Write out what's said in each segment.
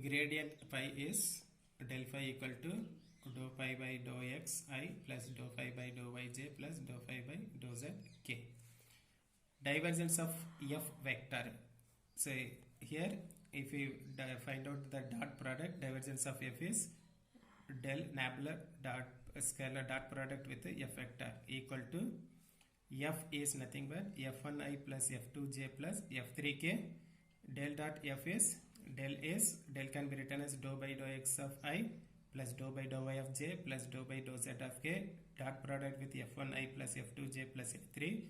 gradient phi is del phi equal to dou phi by dou x I plus dou phi by dou yj plus dou phi by dou z k. Divergence of f vector. So here if we find out the dot product, divergence of f is del nabla dot scalar dot product with the f vector equal to f is nothing but f1i plus f2j plus f3k. Del dot f is del can be written as dou by dou x of I plus dou by dou y of j plus dou by dou z of k. Dot product with f1i plus f2j plus f3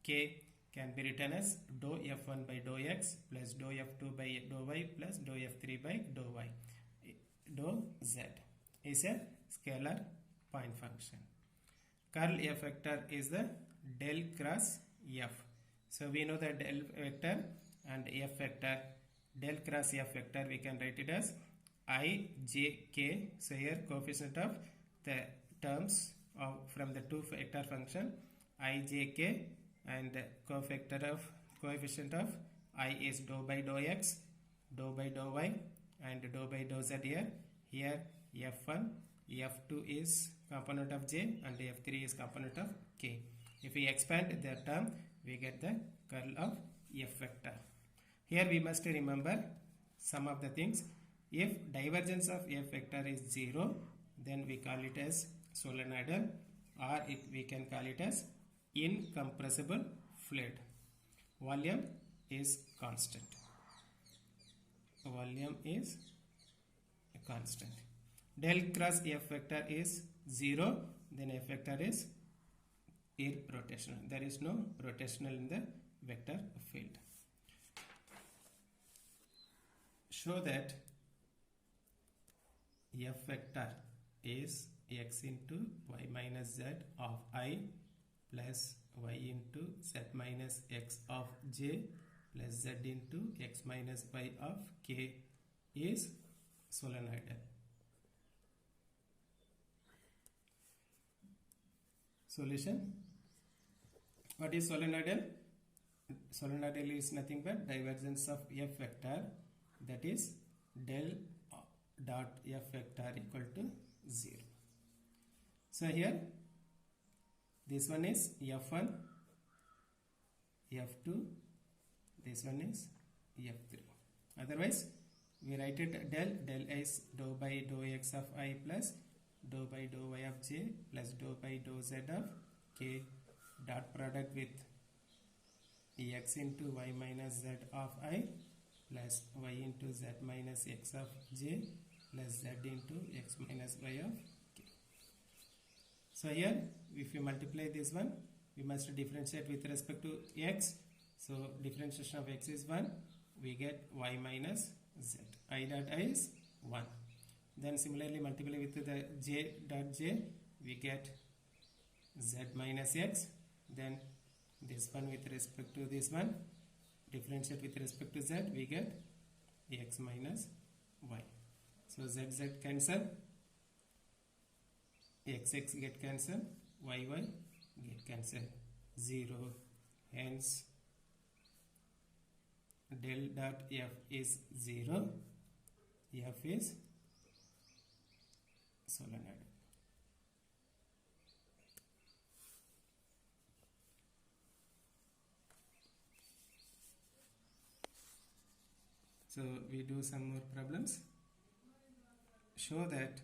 k can be written as dou f1 by dou x plus dou f2 by dou y plus dou f3 by dou y. Dou z is a scalar point function. Curl f vector is the del cross f. So we know the del vector and f vector. Del cross f vector we can write it as I j k. So here coefficient of the terms of from the two vector function I j k, and coefficient of I is dou by dou x, dou by dou y, and dou by dou z here. Here f1, f2 is component of j and f3 is component of k. If we expand the term, we get the curl of f vector. Here we must remember some of the things. If divergence of f vector is 0, then we call it as solenoidal, or we can call it as incompressible fluid. Volume is constant. Volume is constant. Del cross f vector is 0, then f vector is irrotational. There is no rotational in the vector field. Show that f vector is x into y minus z of I plus y into z minus x of j plus z into x minus y of k is solenoidal. Solution. What is solenoidal? Solenoidal is nothing but divergence of f vector, that is del dot f vector equal to 0. So here this one is f1, f2, this one is f3. Otherwise we write it del is dou by dou x of I plus dou by dou y of j plus dou by dou z of k, dot product with x into y minus z of I plus y into z minus x of j plus z into x minus y of k. So here if you multiply this one, we must differentiate with respect to x. So differentiation of x is 1, we get y minus z. I dot I is 1. Then similarly multiply with the j dot j, we get z minus x. Then this one with respect to this one, differentiate with respect to z, we get x minus y. So z cancel, x get cancel, y get cancel, 0. Hence del dot f is 0, f is solenoid. So we do some more problems. Show that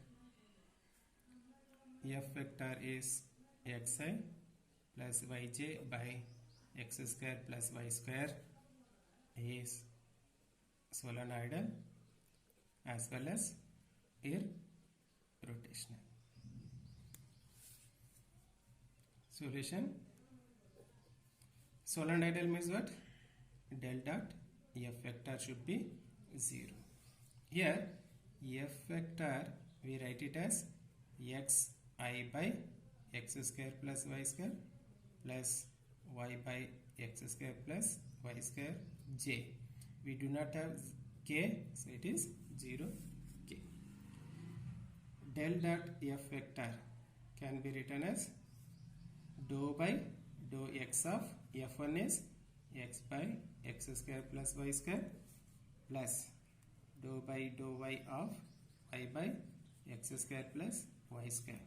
f vector is xi plus yj by x square plus y square is solenoidal as well as irrotational. Solution. Solenoidal means what? Del dot f vector should be 0. Here f vector we write it as xi by x square plus y square plus y by x square plus y square j. We do not have k, so it is 0 k. Del dot f vector can be written as dou by dou x of f1 is x by x square plus y square plus dou by dou y of y by x square plus y square.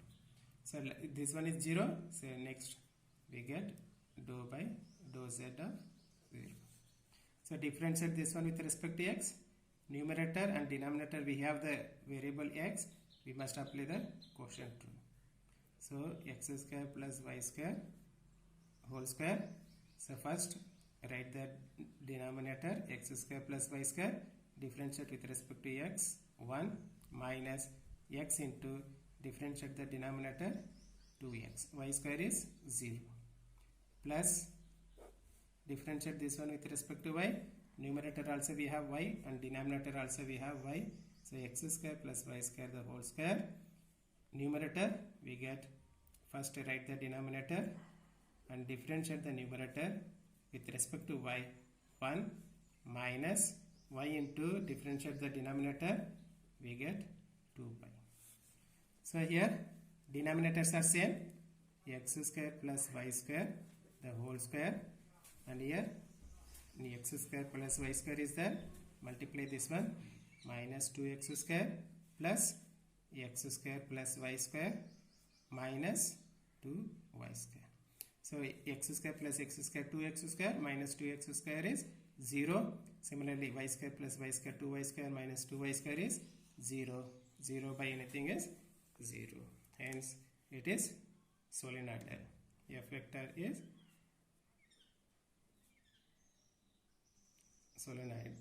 So this one is 0. So next we get dou by dou z of 0. So differentiate this one with respect to x. Numerator and denominator we have the variable x. We must apply the quotient rule. So x square plus y square whole square. So first write the denominator x square plus y square. Differentiate with respect to x 1 minus x into differentiate the denominator 2x. Y square is 0 plus differentiate this one with respect to y. Numerator also we have y and denominator also we have y. So x square plus y square the whole square. Numerator we get first write the denominator and differentiate the numerator with respect to y 1 minus y into differentiate the denominator we get 2y. So here denominators are same, x square plus y square the whole square, and here x square plus y square is there. Multiply this one minus 2x square plus x square plus y square minus 2y square. So x square plus x square 2x square minus 2x square is 0. Similarly y square plus y square 2y square minus 2y square is 0. 0 by anything is 0. Hence it is solenoidal. F vector is solenoidal.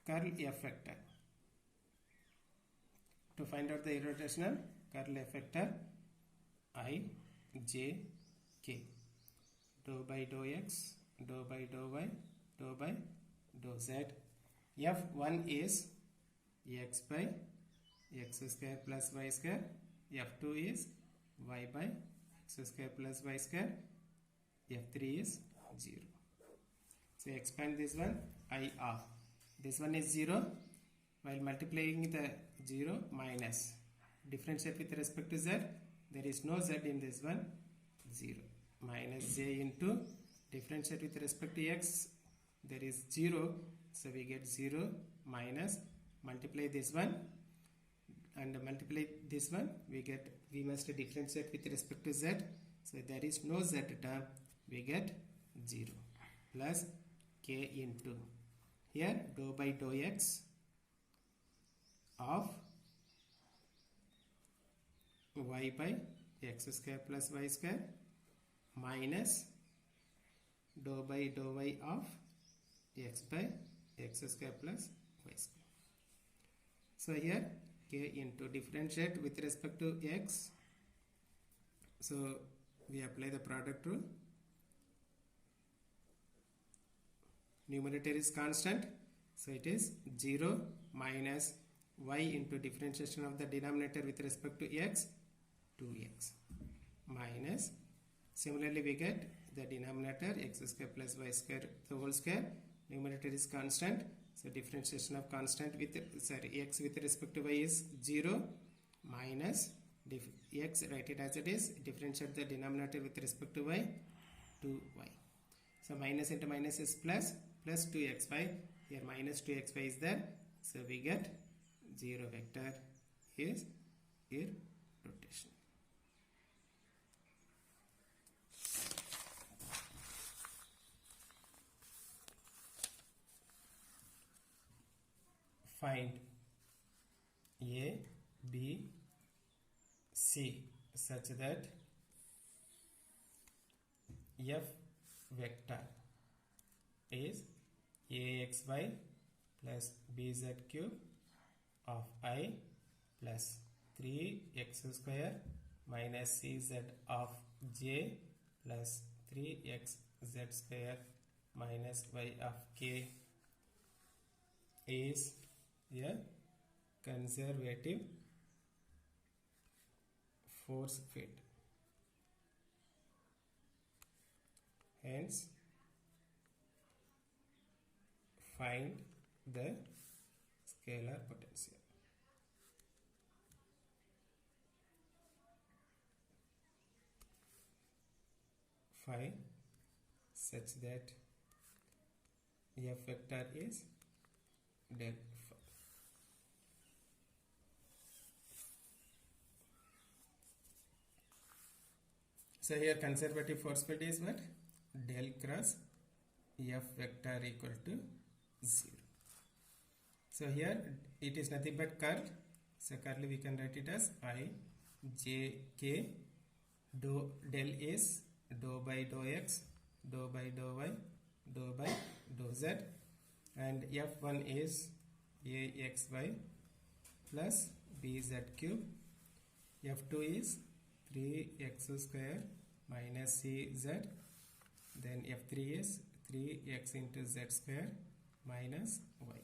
Curl F vector. To find out the irrotational curl F vector, I, j, k. Dou by dou x, dou by dou y, dou by dou z. F1 is x by x square plus y square. F2 is y by x square plus y square. F3 is 0. So expand this one, I of. This one is 0. While multiplying the 0 minus. Differentiate with respect to z. There is no z in this one. 0. Minus j into differentiate with respect to x. There is 0. So we get 0 minus multiply this one. And multiply this one. We must differentiate with respect to z. So there is no z term. We get 0 plus k into here dou by dou x of y by x square plus y square minus dou by dou y of x by x square plus y square. So here k into differentiate with respect to x. So we apply the product rule. Numerator is constant, so it is 0 minus y into differentiation of the denominator with respect to x, 2x, minus, similarly we get the denominator x square plus y square the whole square. Numerator is constant, so differentiation of constant with x with respect to y is 0 minus x, write it as it is, differentiate the denominator with respect to y, 2y. So minus into minus is plus 2xy. Here minus 2xy is there. So we get 0 vector is irrotation. Find A, B, C such that F vector is axy plus bz cube of I plus 3x square minus cz of j plus 3xz square minus y of k is a conservative force field. Hence, find the scalar potential. Find such that F vector is del phi. So here conservative force field is what? Del cross F vector equal to 0. So here it is nothing but curl. So curl we can write it as I j k do del is dou by dou x, dou by dou y, dou by dou z, and F1 is axy plus bz cube. F2 is 3x square minus cz. Then F3 is 3x into z square minus y.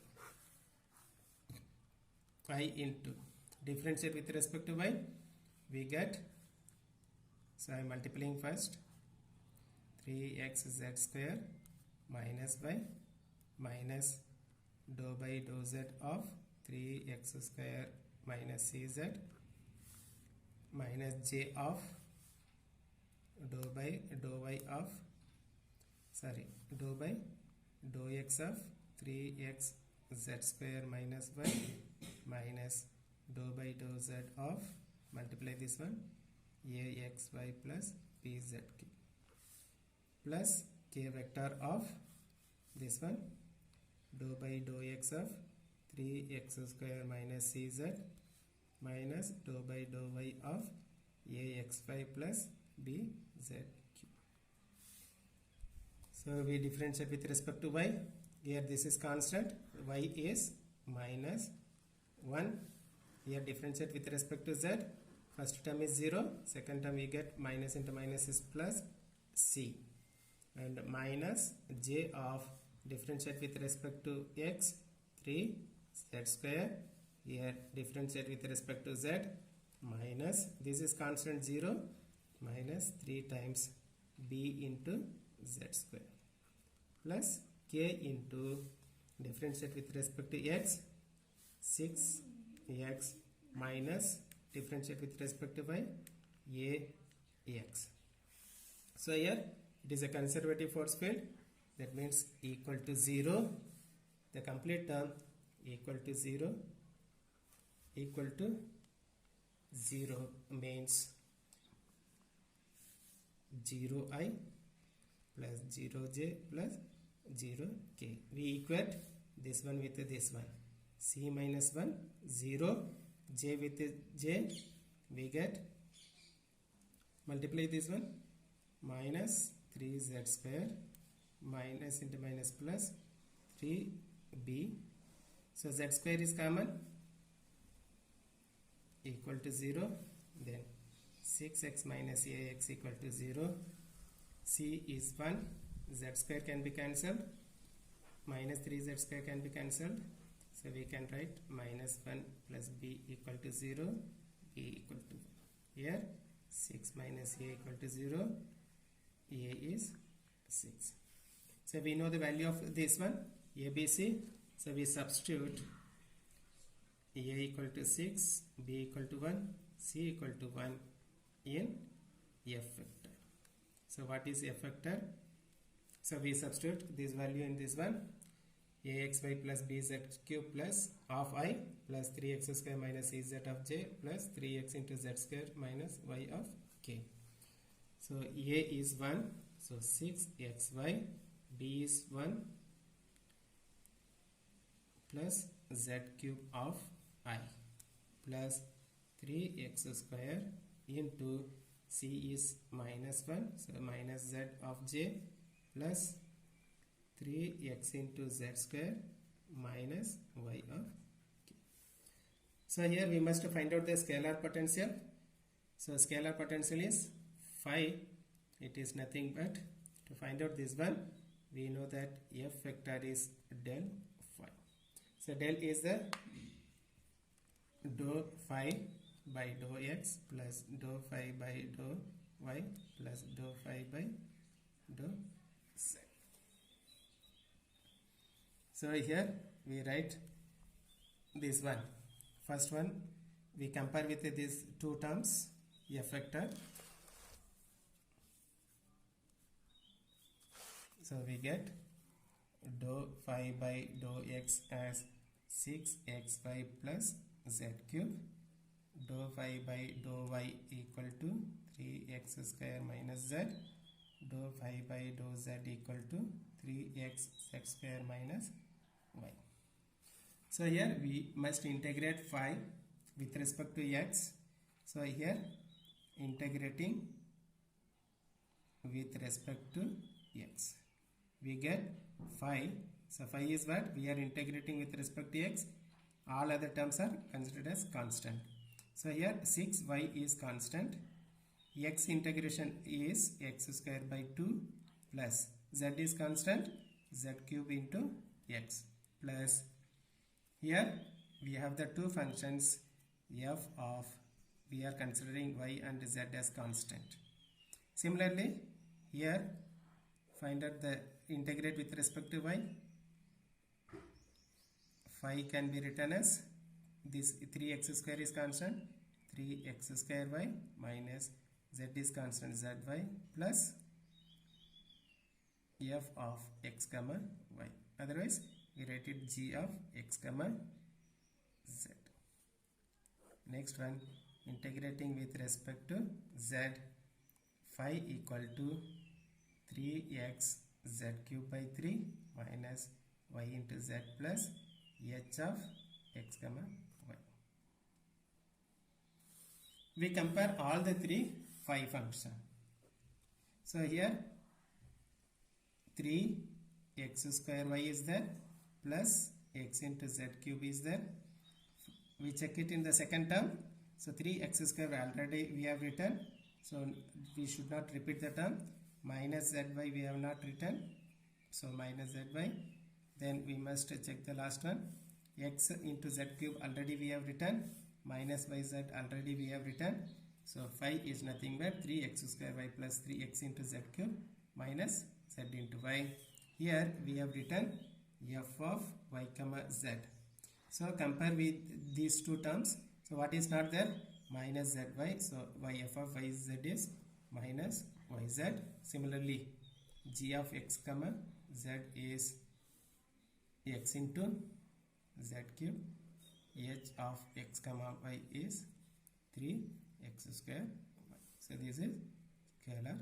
I into differentiate with respect to y, we get, so I am multiplying first, 3x z square minus y minus dou by dou z of 3x square minus cz minus j of dou by dou y of, dou by dou x of 3x z square minus y minus dou by dou z of, multiply this one, axy plus bz plus k vector of this one, dou by dou x of 3x square minus cz minus dou by dou y of axy plus bz cube. So we differentiate with respect to y. Here this is constant, y is minus 1. Here differentiate with respect to z. First term is 0, second term we get minus into minus is plus c, and minus j of differentiate with respect to x, 3 z square. Here differentiate with respect to z, minus, this is constant 0, minus 3 times b into z square plus k into differentiate with respect to x, 6x minus differentiate with respect to y, ax. So here it is a conservative force field, that means equal to 0, the complete term equal to 0, equal to 0 means 0i plus 0j plus 0k. We equate this one with this one. C minus 1, 0, j with j, we get, multiply this one, minus 3z square minus into minus plus 3b. So z square is common, equal to 0. Then 6x minus ax equal to 0. C is 1. Z square can be cancelled. Minus 3z square can be cancelled. So we can write minus 1 plus b equal to 0. B equal to 1. Here 6 minus a equal to 0. A is 6. So we know the value of this one, ABC. So we substitute a equal to 6, b equal to 1, c equal to 1 in f vector. So what is f vector? So we substitute this value in this one, axy plus bz cube plus of I plus 3x square minus ez of j plus 3x into z square minus y of k. So a is 1, so 6xy, b is 1 plus z cube of I plus 3x square into c is minus 1, so minus z of j plus 3x into z square minus y of k. So here we must find out the scalar potential. So scalar potential is phi. It is nothing but, to find out this one, we know that f vector is del phi. So del is the dou phi by dou x plus dou phi by dou y plus dou phi by dou z. So here we write this one. First one we compare with these two terms, f vector. So we get dou phi by dou x as 6xy plus z cube. Dou phi by dou y equal to 3x square minus z. Dou phi by dou z equal to 3x z square minus y. So here we must integrate phi with respect to x. So here integrating with respect to x, we get phi. So phi is what? We are integrating with respect to x. All other terms are considered as constant. So here 6y is constant. X integration is x square by 2 plus z is constant, z cube into x plus here we have the two functions f of, we are considering y and z as constant. Similarly here find out the integrate with respect to y. Phi can be written as this 3x square is constant, 3x square y minus z is constant zy plus f of x comma y. Otherwise we write it g of x comma z. Next one, integrating with respect to z, phi equal to 3x z cube by 3 minus y into z plus h of x comma y. We compare all the three phi function. So here 3x square y is there plus x into z cube is there. We check it in the second term. So 3x square already we have written, so we should not repeat the term. Minus zy we have not written, so minus zy. Then we must check the last one. X into z cube already we have written, minus yz already we have written. So phi is nothing but 3x square y plus 3x into z cube minus z into y. Here we have written f of y comma z. So compare with these two terms. So what is not there? Minus zy. So yf of yz is minus yz. Similarly g of x comma z is x into z cube. H of x comma y is 3x square. So this is scalar